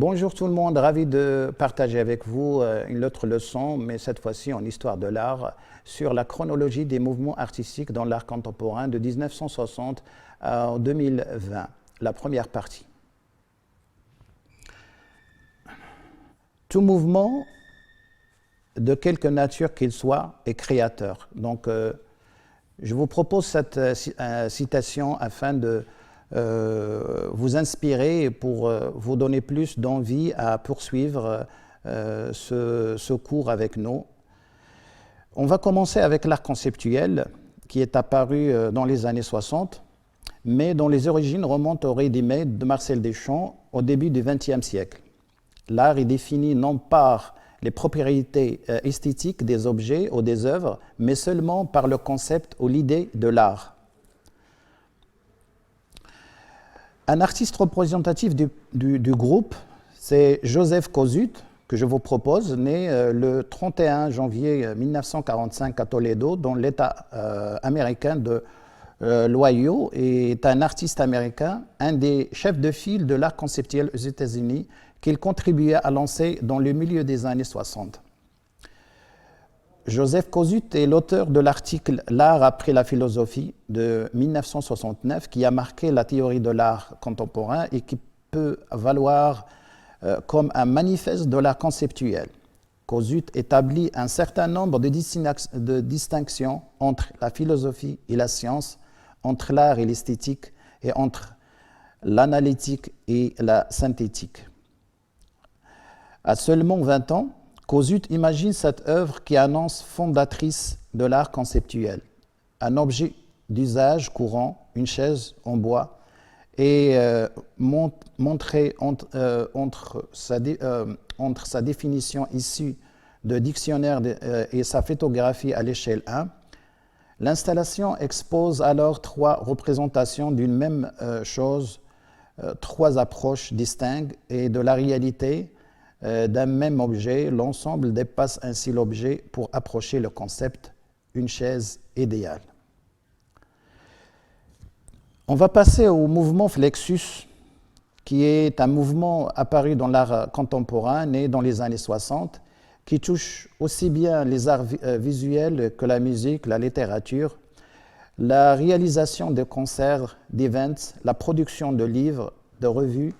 Bonjour tout le monde, ravi de partager avec vous une autre leçon, mais cette fois-ci en histoire de l'art, sur la chronologie des mouvements artistiques dans l'art contemporain de 1960 à 2020, la première partie. Tout mouvement, de quelque nature qu'il soit, est créateur. Donc, je vous propose cette citation afin de vous inspirer et pour vous donner plus d'envie à poursuivre ce cours avec nous. On va commencer avec l'art conceptuel qui est apparu dans les années 60, mais dont les origines remontent au ready-made de Marcel Deschamps au début du XXe siècle. L'art est défini non par les propriétés esthétiques des objets ou des œuvres, mais seulement par le concept ou l'idée de l'art. Un artiste représentatif du groupe, c'est Joseph Kosuth, que je vous propose, né le 31 janvier 1945 à Toledo, dans l'État américain de l'Ohio, et est un artiste américain, un des chefs de file de l'art conceptuel aux États-Unis, qu'il contribuait à lancer dans le milieu des années 60. Joseph Kosuth est l'auteur de l'article « L'art après la philosophie » de 1969 qui a marqué la théorie de l'art contemporain et qui peut valoir comme un manifeste de l'art conceptuel. Kosuth établit un certain nombre de distinctions entre la philosophie et la science, entre l'art et l'esthétique et entre l'analytique et la synthétique. À seulement 20 ans, Kosuth imagine cette œuvre qui annonce fondatrice de l'art conceptuel, un objet d'usage courant, une chaise en bois, et montrer entre sa définition issue de dictionnaire et sa photographie à l'échelle 1, l'installation expose alors trois représentations d'une même chose, trois approches distinctes et de la réalité d'un même objet. L'ensemble dépasse ainsi l'objet pour approcher le concept, une chaise idéale. On va passer au mouvement Flexus, qui est un mouvement apparu dans l'art contemporain, né dans les années 60, qui touche aussi bien les arts visuels que la musique, la littérature, la réalisation de concerts, d'events, la production de livres, de revues,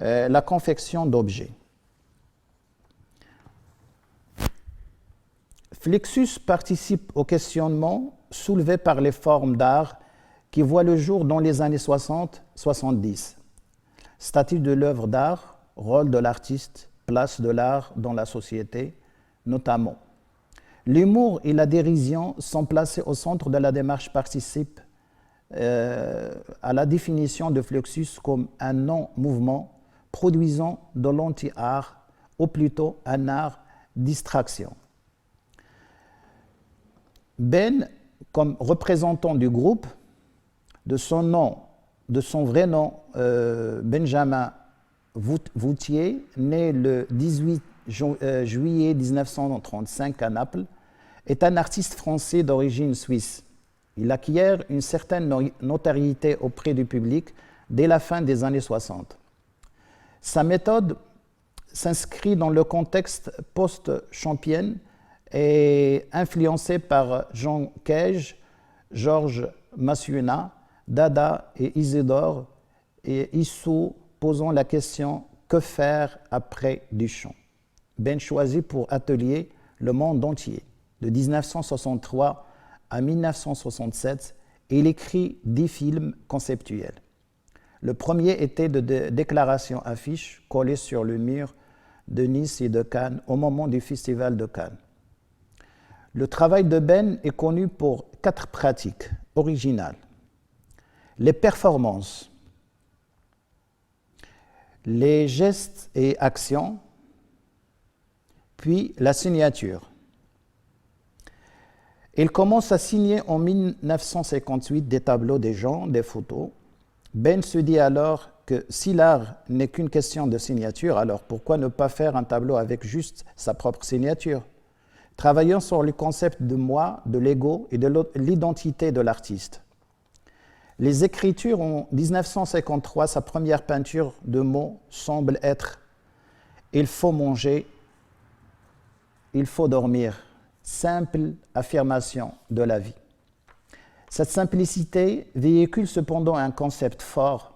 la confection d'objets. Flexus participe au questionnement soulevé par les formes d'art qui voient le jour dans les années 60-70. Statut de l'œuvre d'art, rôle de l'artiste, place de l'art dans la société, notamment. L'humour et la dérision sont placés au centre de la démarche, participent à la définition de Flexus comme un non-mouvement produisant de l'anti-art, ou plutôt un art distraction. Ben, comme représentant du groupe, de son vrai nom, Benjamin Vautier, né le 18 juillet 1935 à Naples, est un artiste français d'origine suisse. Il acquiert une certaine notoriété auprès du public dès la fin des années 60. Sa méthode s'inscrit dans le contexte post-champien et influencée par Jean Cage, Georges Masséna, Dada et Isidore et Issou, posant la question « Que faire après Duchamp ?» Ben choisit pour atelier le monde entier. De 1963 à 1967, il écrit 10 films conceptuels. Le premier était de déclarations affiches collées sur le mur de Nice et de Cannes au moment du Festival de Cannes. Le travail de Ben est connu pour 4 pratiques originales. Les performances, les gestes et actions, puis la signature. Il commence à signer en 1958 des tableaux des gens, des photos. Ben se dit alors que si l'art n'est qu'une question de signature, alors pourquoi ne pas faire un tableau avec juste sa propre signature ? Travaillant sur le concept de moi, de l'ego et de l'identité de l'artiste. Les écritures en 1953, sa première peinture de mots semble être il faut manger, il faut dormir. Simple affirmation de la vie. Cette simplicité véhicule cependant un concept fort.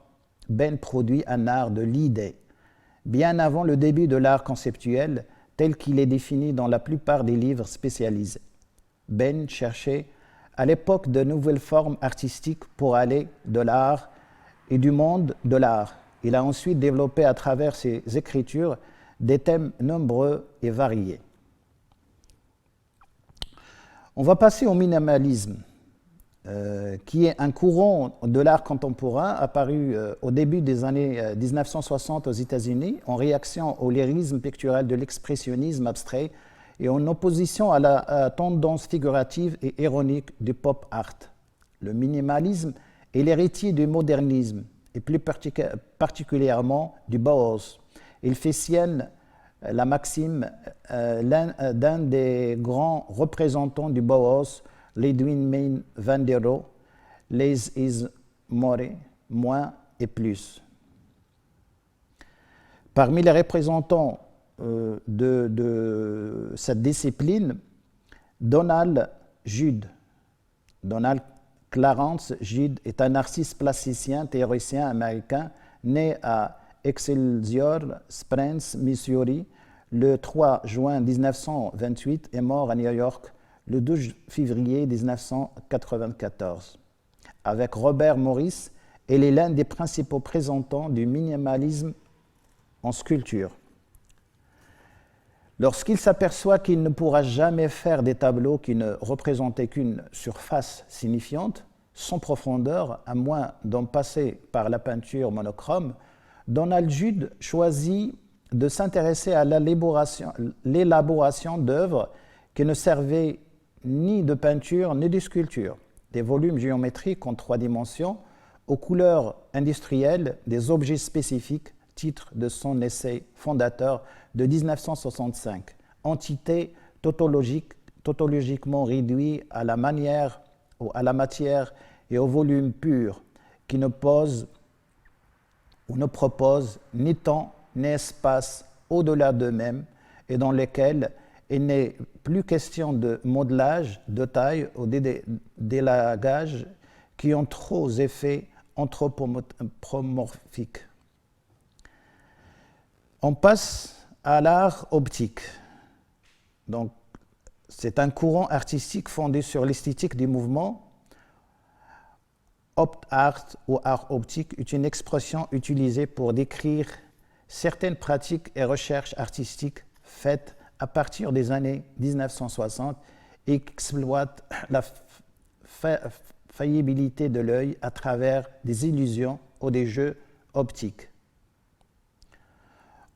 Ben produit un art de l'idée, bien avant le début de l'art conceptuel tel qu'il est défini dans la plupart des livres spécialisés. Ben cherchait à l'époque de nouvelles formes artistiques pour aller de l'art et du monde de l'art. Il a ensuite développé à travers ses écritures des thèmes nombreux et variés. On va passer au minimalisme, qui est un courant de l'art contemporain apparu au début des années 1960 aux États-Unis en réaction au lyrisme pictural de l'expressionnisme abstrait et en opposition à la tendance figurative et ironique du pop art. Le minimalisme est l'héritier du modernisme et plus particulièrement du Bauhaus. Il fait sienne la maxime d'un des grands représentants du Bauhaus, Ludwig van der Rohe, less is more, moins et plus. Parmi les représentants de cette discipline, Donald Judd. Donald Clarence Judd est un artiste plasticien théoricien américain né à Excelsior Springs, Missouri, le 3 juin 1928 et mort à New York le 12 février 1994. Avec Robert Morris, il est l'un des principaux représentants du minimalisme en sculpture. Lorsqu'il s'aperçoit qu'il ne pourra jamais faire des tableaux qui ne représentaient qu'une surface signifiante, sans profondeur, à moins d'en passer par la peinture monochrome, Donald Judd choisit de s'intéresser à l'élaboration d'œuvres qui ne servaient ni de peinture ni de sculpture, des volumes géométriques en 3 dimensions, aux couleurs industrielles, des objets spécifiques, titre de son essai fondateur de 1965, entité tautologiquement réduite à la matière et au volume pur, qui ne pose ou ne propose ni temps ni espace au-delà d'eux-mêmes et dans lesquels il n'est plus question de modelage, de taille ou d'élagage qui ont trop effets anthropomorphiques. On passe à l'art optique. Donc, c'est un courant artistique fondé sur l'esthétique du mouvement. Opt art ou art optique est une expression utilisée pour décrire certaines pratiques et recherches artistiques faites à partir des années 1960 et qui exploitent la faillibilité de l'œil à travers des illusions ou des jeux optiques.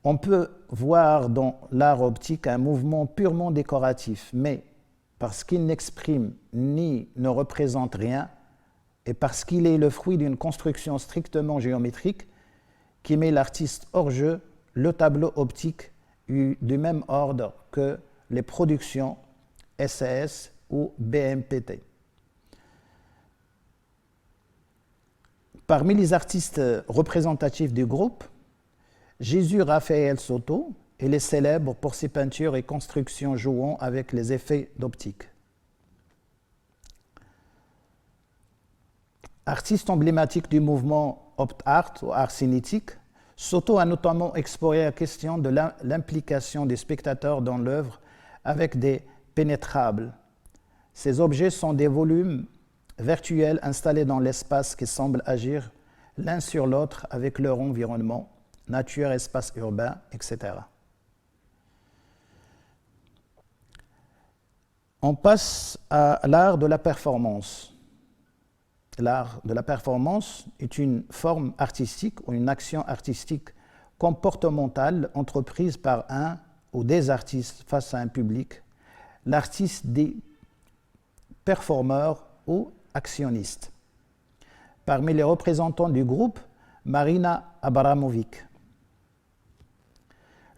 On peut voir dans l'art optique un mouvement purement décoratif, mais parce qu'il n'exprime ni ne représente rien, et parce qu'il est le fruit d'une construction strictement géométrique qui met l'artiste hors jeu, le tableau optique est du même ordre que les productions SAS ou BMPT. Parmi les artistes représentatifs du groupe, Jesús Rafael Soto, il est célèbre pour ses peintures et constructions jouant avec les effets d'optique. Artiste emblématique du mouvement Opt Art ou art cinétique, Soto a notamment exploré la question de l'implication des spectateurs dans l'œuvre avec des pénétrables. Ces objets sont des volumes virtuels installés dans l'espace qui semblent agir l'un sur l'autre avec leur environnement, nature, espace urbain, etc. On passe à l'art de la performance. L'art de la performance est une forme artistique ou une action artistique comportementale entreprise par un ou des artistes face à un public. L'artiste dit performeur ou actionniste. Parmi les représentants du groupe, Marina Abramovic.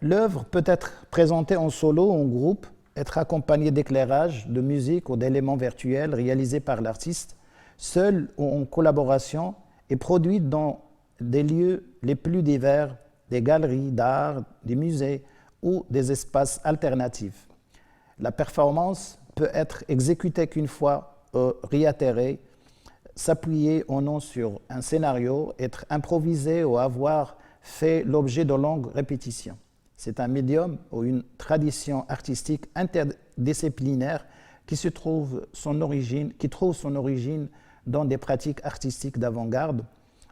L'œuvre peut être présentée en solo ou en groupe, être accompagnée d'éclairage, de musique ou d'éléments virtuels réalisés par l'artiste, seul ou en collaboration, et produite dans des lieux les plus divers, des galeries d'art, des musées, ou des espaces alternatifs. La performance peut être exécutée qu'une fois réitérée, s'appuyer ou non sur un scénario, être improvisée ou avoir fait l'objet de longues répétitions. C'est un médium ou une tradition artistique interdisciplinaire qui trouve son origine dans des pratiques artistiques d'avant-garde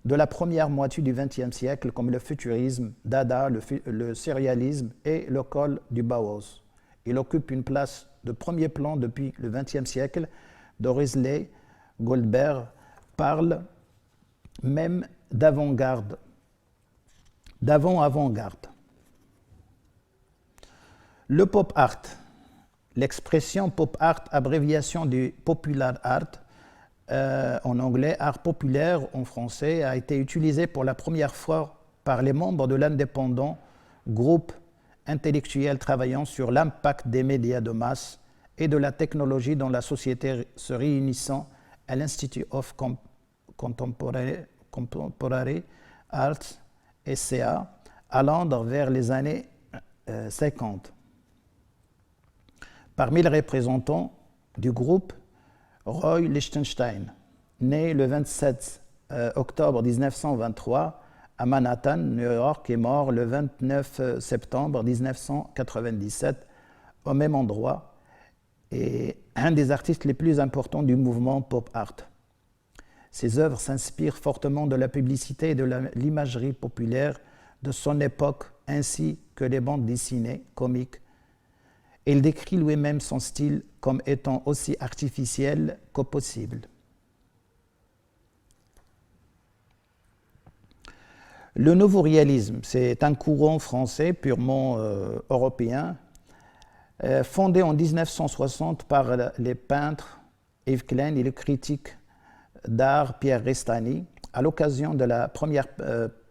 de la première moitié du XXe siècle, comme le futurisme, Dada, le surréalisme et l'école du Bauhaus. Il occupe une place de premier plan depuis le XXe siècle. Dorisley Goldberg parle même d'avant-garde, d'avant-avant-garde. Le pop art. L'expression pop art, abréviation du popular art, en anglais, art populaire en français, a été utilisée pour la première fois par les membres de l'indépendant groupe intellectuel travaillant sur l'impact des médias de masse et de la technologie dans la société se réunissant à l'Institute of Contemporary Art, SCA, à Londres vers les années 50. Parmi les représentants du groupe, Roy Lichtenstein, né le 27 octobre 1923 à Manhattan, New York, et mort le 29 septembre 1997 au même endroit, et un des artistes les plus importants du mouvement pop art. Ses œuvres s'inspirent fortement de la publicité et de l'imagerie populaire de son époque, ainsi que les bandes dessinées, comiques. Il décrit lui-même son style comme étant aussi artificiel que possible. Le nouveau réalisme, c'est un courant français purement européen, fondé en 1960 par les peintres Yves Klein et le critique d'art Pierre Restani, à l'occasion de la première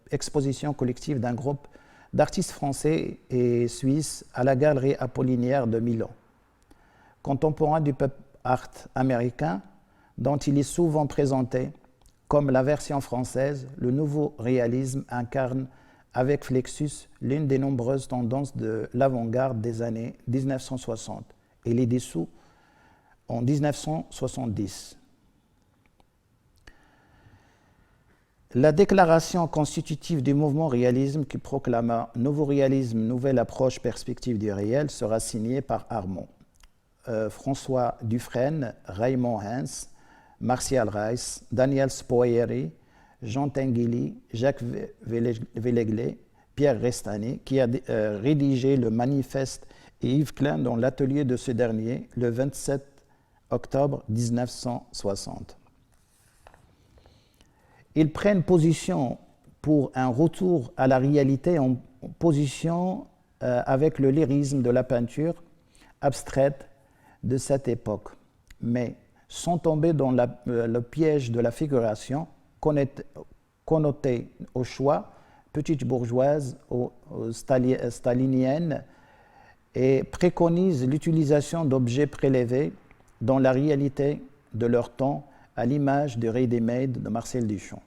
exposition collective d'un groupe d'artistes français et suisses à la Galerie Apollinaire de Milan. Contemporain du pop art américain, dont il est souvent présenté comme la version française, le nouveau réalisme incarne avec Flexus l'une des nombreuses tendances de l'avant-garde des années 1960 et les dessous en 1970. La déclaration constitutive du mouvement réalisme qui proclama « Nouveau réalisme, nouvelle approche perspective du réel » sera signée par Armand, François Dufresne, Raymond Hens, Martial Reiss, Daniel Spoeri, Jean Tinguely, Jacques Villeglé, Pierre Restani, qui a rédigé le manifeste, et Yves Klein dans l'atelier de ce dernier le 27 octobre 1960. Ils prennent position pour un retour à la réalité en position avec le lyrisme de la peinture abstraite de cette époque, mais sans tomber dans le piège de la figuration connotée au choix, petite bourgeoise ou stalinienne, et préconisent l'utilisation d'objets prélevés dans la réalité de leur temps, à l'image du ready-made de Marcel Duchamp.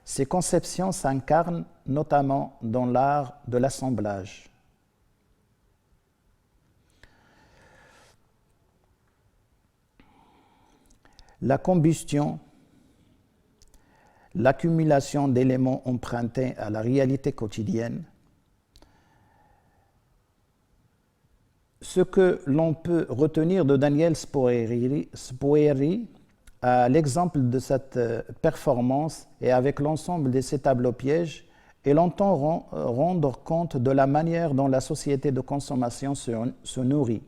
Ces conceptions s'incarnent notamment dans l'art de l'assemblage. La combustion, l'accumulation d'éléments empruntés à la réalité quotidienne, ce que l'on peut retenir de Daniel Spoeri à l'exemple de cette performance et avec l'ensemble de ces tableaux pièges, et l'entend rendre compte de la manière dont la société de consommation se nourrit.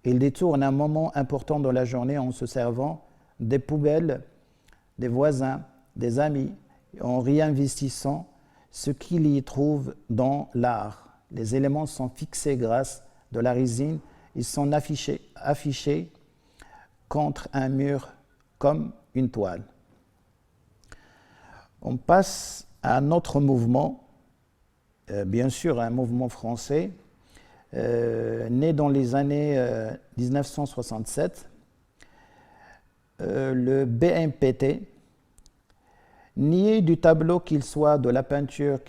Il détourne un moment important de la journée en se servant des poubelles, des voisins, des amis, en réinvestissant ce qu'il y trouve dans l'art. Les éléments sont fixés grâce de la résine, ils sont affichés contre un mur comme une toile. On passe à un autre mouvement, bien sûr un mouvement français, né dans les années 1967, le BMPT, nié du tableau qu'il soit, de la peinture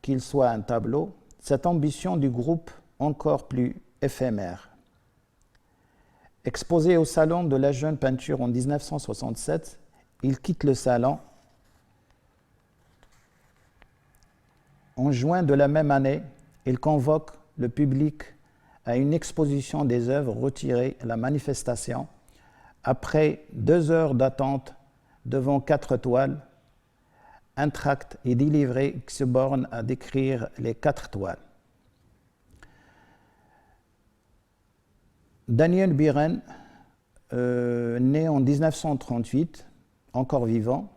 qu'il soit un tableau. Cette ambition du groupe encore plus éphémère. Exposé au Salon de la jeune peinture en 1967, il quitte le salon. En juin de la même année, il convoque le public à une exposition des œuvres retirées à la manifestation. Après 2 heures d'attente devant 4 toiles, un tract est délivré qui se borne à décrire les 4 toiles. Daniel Buren, né en 1938, encore vivant,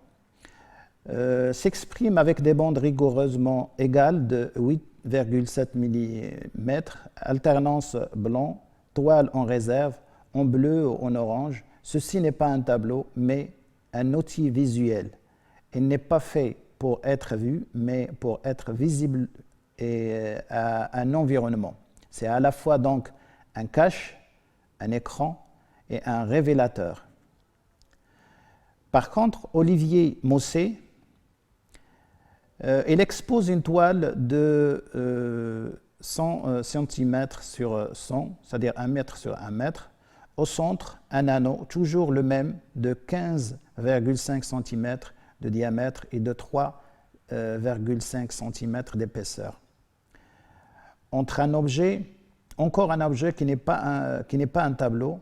s'exprime avec des bandes rigoureusement égales de 8,7 mm, alternance blanc, toile en réserve, en bleu ou en orange. Ceci n'est pas un tableau, mais un outil visuel. Il n'est pas fait pour être vu, mais pour être visible à un environnement. C'est à la fois donc un cache, un écran et un révélateur. Par contre, Olivier Mossé, il expose une toile de 100 cm sur 100, c'est-à-dire 1 mètre sur 1 mètre. Au centre, un anneau, toujours le même, de 15,5 cm de diamètre et de 3,5 cm d'épaisseur. Entre un objet, encore un objet qui n'est pas un tableau,